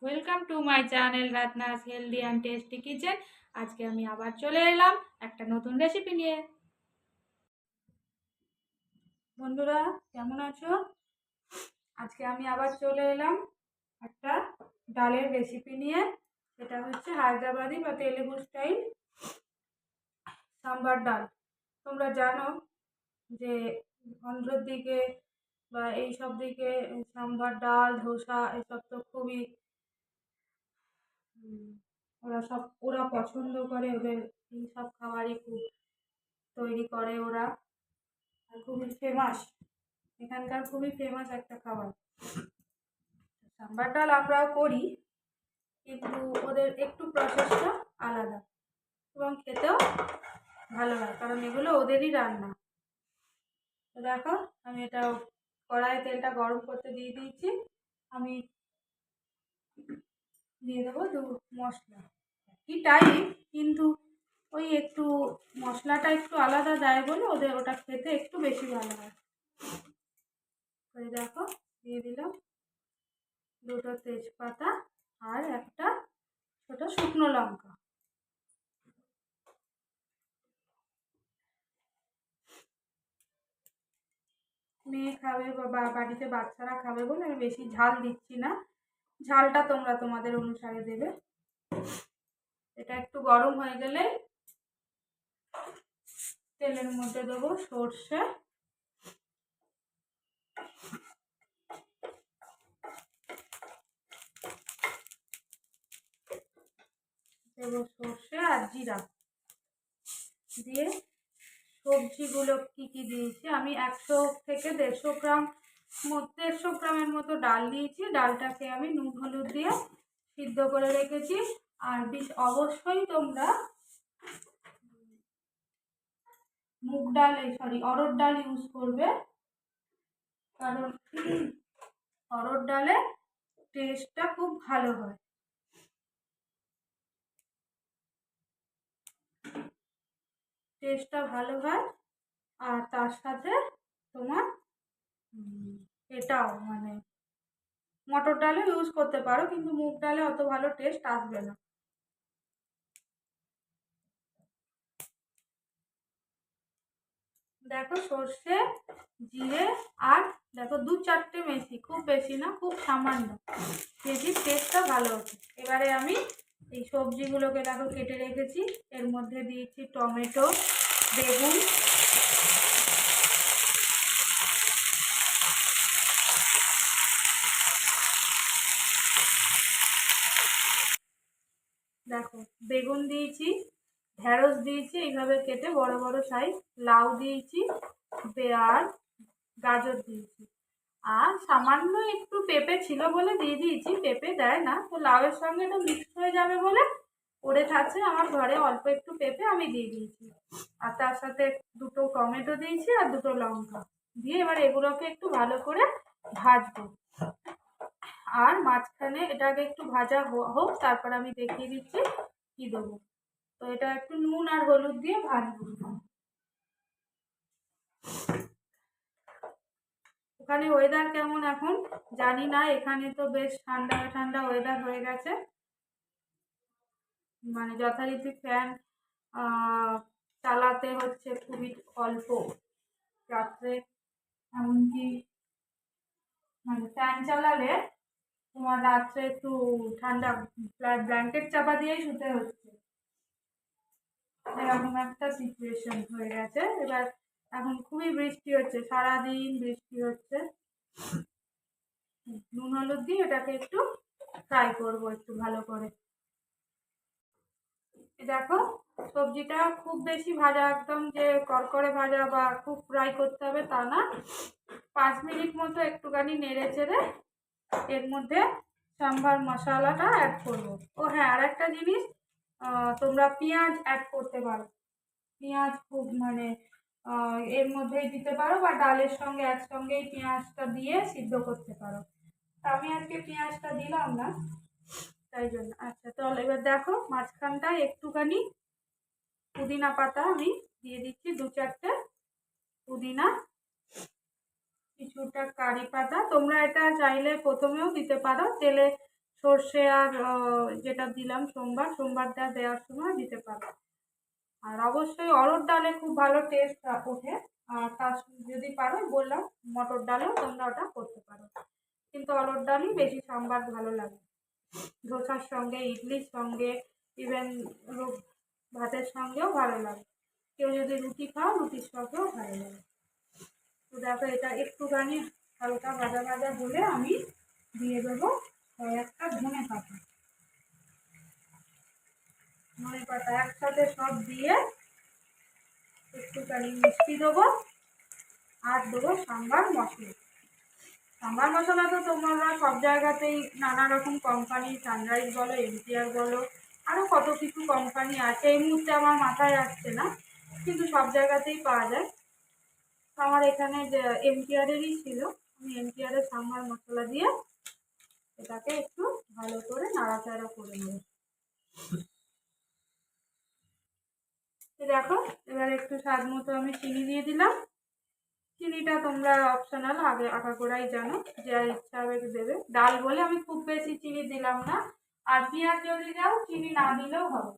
Welcome to my channel Ratna's healthy and tasty kitchen. আজকে আমি আবার চলে এলাম একটা নতুন রেসিপি নিয়ে। বন্ধুরা কেমন আছো? আজকে আমি আবার চলে এলাম একটা ডালের রেসিপি নিয়ে। এটা হচ্ছে হায়দ্রাবাদি বা তেলেগু স্টাইল সাম্বার ডাল। তোমরা জানো যে অন্ধ্রের দিকে বা এইসব দিকে সাম্বার ডাল ধোসা এসব তো খুবই ওরা পছন্দ করে। ওদের এইসব খাবারই খুব তৈরি করে ওরা, আর খুবই ফেমাস, এখানকার খুবই ফেমাস একটা খাবার। সাম্বার ডাল আমরাও করি, কিন্তু ওদের একটু প্রসেসটা আলাদা এবং খেতেও ভালো হয়, কারণ এগুলো ওদেরই রান্না। তো দেখো, আমি এটা কড়াইয়ে তেলটা গরম করতে দিয়ে দিয়েছি। আমি দিয়ে দেবো মশলা, কি টাইপ, কিন্তু ওই একটু মশলাটা একটু আলাদা দেয় বলে ওদের ওটা খেতে একটু বেশি ভালো হয়। ওই দেখো, দিয়ে দিলাম দুটো তেজপাতা আর একটা ছোট শুকনো লঙ্কা। মেয়ে খাবে বা বাড়িতে বাচ্চারা খাবে বলে আমি বেশি ঝাল দিচ্ছি না, ঝালটা তোমরা তোমাদের অনুসারে দেবে। এটা একটু গরম হয়ে গেলে তেলের মধ্যে দেবো সর্ষে, আর জিরা দিয়ে সবজিগুলো কি কি দিয়েছি আমি 100 থেকে 150 গ্রাম 150 গ্রামের মতো ডাল দিয়েছি। ডালটাকে আমি নুন হলুদ দিয়ে সিদ্ধ করে রেখেছি। আর অবশ্যই তোমরা মুগ ডাল অরহর ডাল ইউজ করবে, কারণ অরহর ডালে টেস্টটা খুব ভালো হয়। আর তার সাথে তোমার এটাও মানে মটর ডালও ইউজ করতে পারো, কিন্তু মুগ ডালে অত ভালো টেস্ট আসবে না। দেখো, সর্ষে, জিরে আর দেখো 2-4টে মেথি, খুব বেশি না, খুব সামান্য, মেথির টেস্টটা ভালো হচ্ছে। এবারে আমি এই সবজিগুলোকে দেখো কেটে রেখেছি, এর মধ্যে দিয়েছি টমেটো, বেগুন, দেখো বেগুন দিয়েছি, ঢেঁড়স দিয়েছি এইভাবে কেটে বড় বড় সাইজ, লাউ দিয়েছি, আর গাজর দিয়েছি, আর সামান্য একটু পেঁপে ছিল বলে দিয়ে দিয়েছি। পেঁপে দেয় না তো, লাউয়ের সঙ্গে তো মিক্স হয়ে যাবে বলে পড়ে থাকছে আমার ঘরে অল্প একটু পেঁপে আমি দিয়ে দিয়েছি। আর তার সাথে 2টো টমেটো দিয়েছি আর 2টো লঙ্কা দিয়ে এবার এগুলোকে একটু ভালো করে ভাজবো। আর মাঝখানে এটাকে একটু ভাজা হোক, তারপর আমি দেখিয়ে দিচ্ছি কি দেবো। তো এটা একটু নুন আর হলুদ দিয়ে ভাজবো। ওখানে ওয়েদার কেমন এখন জানি না, এখানে তো বেশ ঠান্ডা ঠান্ডা ওয়েদার হয়ে গেছে, মানে যথারীতি ফ্যান চালাতে হচ্ছে খুবই অল্প। রাত্রে এমনকি মানে ফ্যান চালালে তোমার রাত্রে একটু ঠান্ডা ব্ল্যাঙ্কেট চাপা দিয়েই শুতে হচ্ছে, এরকম একটা সিচুয়েশন হয়ে গেছে। এবার এখন খুবই বৃষ্টি হচ্ছে, সারাদিন বৃষ্টি হচ্ছে। নুন হলুদ দিয়ে এটাকে একটু ফ্রাই করবো একটু ভালো করে। দেখো, সবজিটা খুব বেশি ভাজা, একদম যে করকরে ভাজা বা খুব ফ্রাই করতে হবে তা না, 5 মিনিট মতো একটুখানি নেড়ে চেড়ে এর মধ্যে সাম্বার মশলাটা অ্যাড করব। ও হ্যাঁ, আর একটা জিনিস, তোমরা পেঁয়াজ অ্যাড করতে পারো। পেঁয়াজ খুব মানে এর মধ্যেই দিতে পারো, বা ডালের সঙ্গে একসঙ্গেই পেঁয়াজটা দিয়ে সিদ্ধ করতে পারো। আমি আজকে পেঁয়াজটা দিলাম না, তাই জন্য। আচ্ছা চল, এবার দেখো মাঝখানটায় একটুখানি পুদিনা পাতা আমি দিয়ে দিচ্ছি, 2-4টে পুদিনা, কিছুটা কারি পাতা। তোমরা এটা চাইলে প্রথমেও দিতে পারো, তেলে সর্ষে আর যেটা দিলাম সোমবার দেওয়ার সময় দিতে পারো। আর অবশ্যই অড়হর ডালে খুব ভালো টেস্ট ওঠে। আর তার যদি পারো বললাম মটর ডালেও তোমরা ওটা করতে পারো, কিন্তু অড়হর ডালই বেশি সাম্বার ভালো লাগে। ধোসার সঙ্গে, ইডলির সঙ্গে, ইভেন ভাতের সঙ্গেও ভালো লাগে। কেউ যদি রুটি খাও রুটির সঙ্গেও ভালো লাগে। তো দেখো এটা একটুখানি হালকা ভাজা ভাজা হলে আমি দিয়ে দেবো একটা ধনে পাতা একসাথে সব দিয়ে একটুখানি মিষ্টি দেবো আর দেবো সাম্বার মশলা তো তোমরা সব জায়গাতেই নানা রকম কোম্পানি, সানরাইজ বলো, এমটিআর বলো, আরও কত কিছু কোম্পানি আছে, এই মুহূর্তে আমার মাথায় আসছে না, কিন্তু সব জায়গাতেই পাওয়া যায়। আমার এখানে যে এমটিআরেরই ছিল, আমি এমটিআরের সাম্বার মশলা দিয়ে এটাকে একটু ভালো করে নাড়াচাড়া করে নেব। দেখো এবার একটু স্বাদ মতো আমি চিনি দিয়ে দিলাম। চিনিটা তোমরা অপশনাল, আগে আগাগোড়াই জানো, যা ইচ্ছা হবে দেবে। ডাল বলে আমি খুব বেশি চিনি দিলাম না। আর পেঁয়াজ যদি দাও চিনি না দিলেও হবে,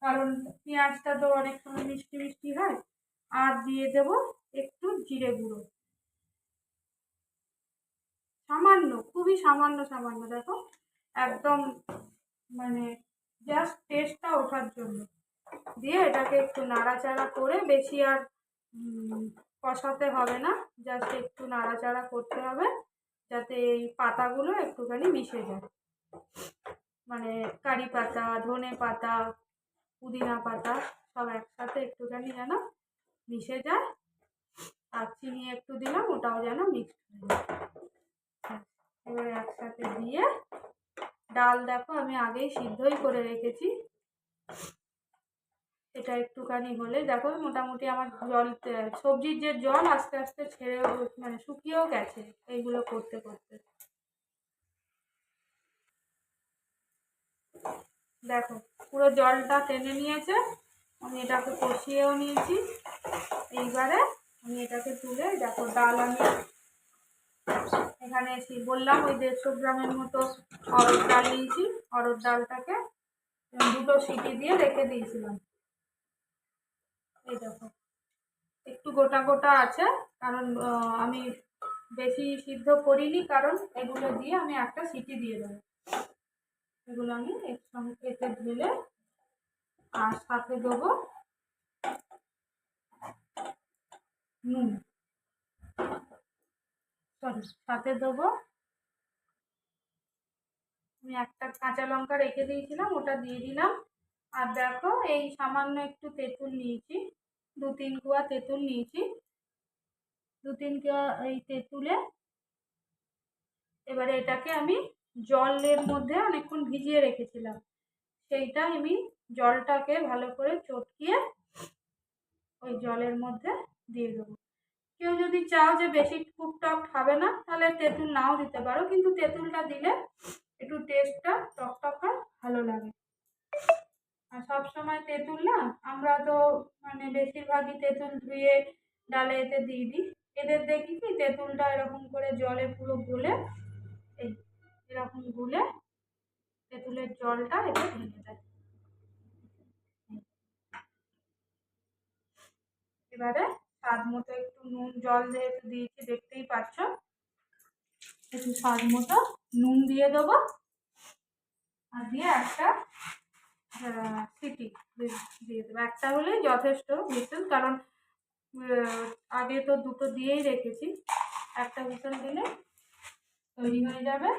কারণ পেঁয়াজটা তো অনেক সময় মিষ্টি মিষ্টি হয়। আর দিয়ে দেব একটু জিরে গুঁড়ো, সামান্য, খুবই সামান্য সামান্য, দেখো একদম মানে জাস্ট টেস্টটা ওঠার জন্য দিয়ে এটাকে একটু নাড়াচাড়া করে, বেশি আর কষাতে হবে না, জাস্ট একটু নাড়াচাড়া করতে হবে যাতে এই পাতাগুলো একটুখানি মিশে যায়। মানে কারি পাতা, ধনে পাতা, পুদিনা পাতা সব একসাথে একটুখানি যেন মিশে যায়। আর চিনি একটু দিলাম, ওটাও যেন মিক্সড হয়ে যায়। এবার একসাথে দিয়ে ডাল দেখো আমি আগেই সিদ্ধই করে রেখেছি। এটা একটুখানি হলে দেখো মোটামুটি আমার জল, সবজির যে জল আস্তে আস্তে ছেড়ে মানে শুকিয়েও গেছে এইগুলো করতে করতে। দেখো পুরো জলটা টেনে নিয়েছে, আমি এটাকে কষিয়েও নিয়েছি। এইবারে আমি এটাকে তুলে, দেখো ডাল আমি এখানে বললাম ওই 150 গ্রামের মতো অড়হর ডাল নিয়েছি। অড়হর ডালটাকে 2টো সিটি দিয়ে রেখে দিয়েছিলাম। এই দেখো একটু গোটা গোটা আছে, কারণ আমি বেশি সিদ্ধ করিনি, কারণ এগুলো দিয়ে আমি একটা সিটি দিয়ে দেবো। এগুলো আমি একসঙ্গে এতে ঢেলে আর সাথে দেবো নুন, সাথে দেবো আমি একটা কাঁচা লঙ্কা রেখে দিয়েছিলাম, ওটা দিয়ে দিলাম। আর দেখো এই সামান্য একটু তেঁতুল নিয়েছি, 2-3 কোয়া তেঁতুল নিয়েছি। 2-3 কোয়া এই তেঁতুলে এবারে এটাকে আমি জলের মধ্যে অনেকক্ষণ ভিজিয়ে রেখেছিলাম, সেইটা আমি জলটাকে ভালো করে চটকিয়ে ওই জলের মধ্যে দিয়ে দেবো। কেউ যদি চাও যে বেশি খুব টক খাবে না, তাহলে তেঁতুল নাও দিতে পারো, কিন্তু তেঁতুলটা দিলে একটু টেস্টটা টকটকা ভালো লাগে। আর সবসময় তেঁতুল না, আমরা তো মানে বেশিরভাগই তেঁতুল ধুয়ে ডালে এতে দিয়ে দিই। এদের দেখি কি তেঁতুলটা এরকম করে জলে পুরো গুলে, এই এরকম গুলে তেঁতুলের জলটা এতে ঢেলে দেয়। এবারে স্বাদ মতো একটু নুন, জল যেহেতু দিয়েছি দেখতেই পাচ্ছ, একটু স্বাদ মতো নুন দিয়ে দেবো। আর দিয়ে একটা সিটি দিয়ে দেবো, একটা হলেই যথেষ্ট হুইসেল, কারণ আগে তো 2টো দিয়েই রেখেছি। একটা হুইসেল দিলে তৈরি হয়ে যাবে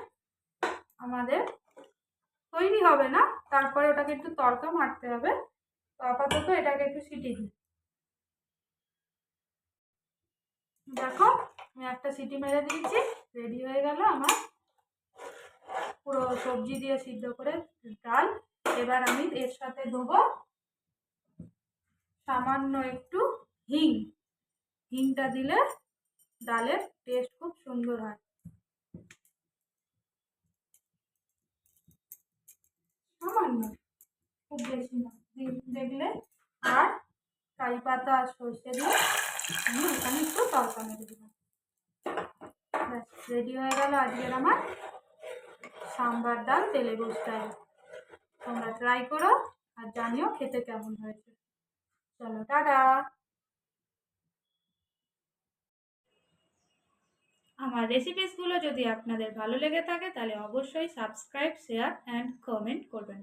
আমাদের। তৈরি হবে না, তারপরে ওটাকে একটু তড়কা মারতে হবে। তো আপাতত এটাকে একটু সিটি দিই। দেখো আমি একটা সিটি মেরে দিয়েছি, রেডি হয়ে গেল আমার পুরো সবজি দিয়ে সিদ্ধ করে ডাল। এবার আমি এর সাথে দেবো সামান্য একটু হিং। হিংটা দিলে ডালের টেস্ট খুব সুন্দর হয়। সামান্য, খুব বেশি না দেখলে। আর কারি পাতা আর সর্ষে দিয়ে আমি এখানে একটু তড়কা মেরে দিলাম। রেডি হয়ে গেল আজকের আমার সাম্বার ডাল তেলেগু স্টাইল। তোমরা ট্রাই করো আর জানিও খেতে কেমন হয়েছে। চলো টাটা। আমার রেসিপিসগুলো যদি আপনাদের ভালো লেগে থাকে তাহলে অবশ্যই সাবস্ক্রাইব, শেয়ার অ্যান্ড কমেন্ট করবেন।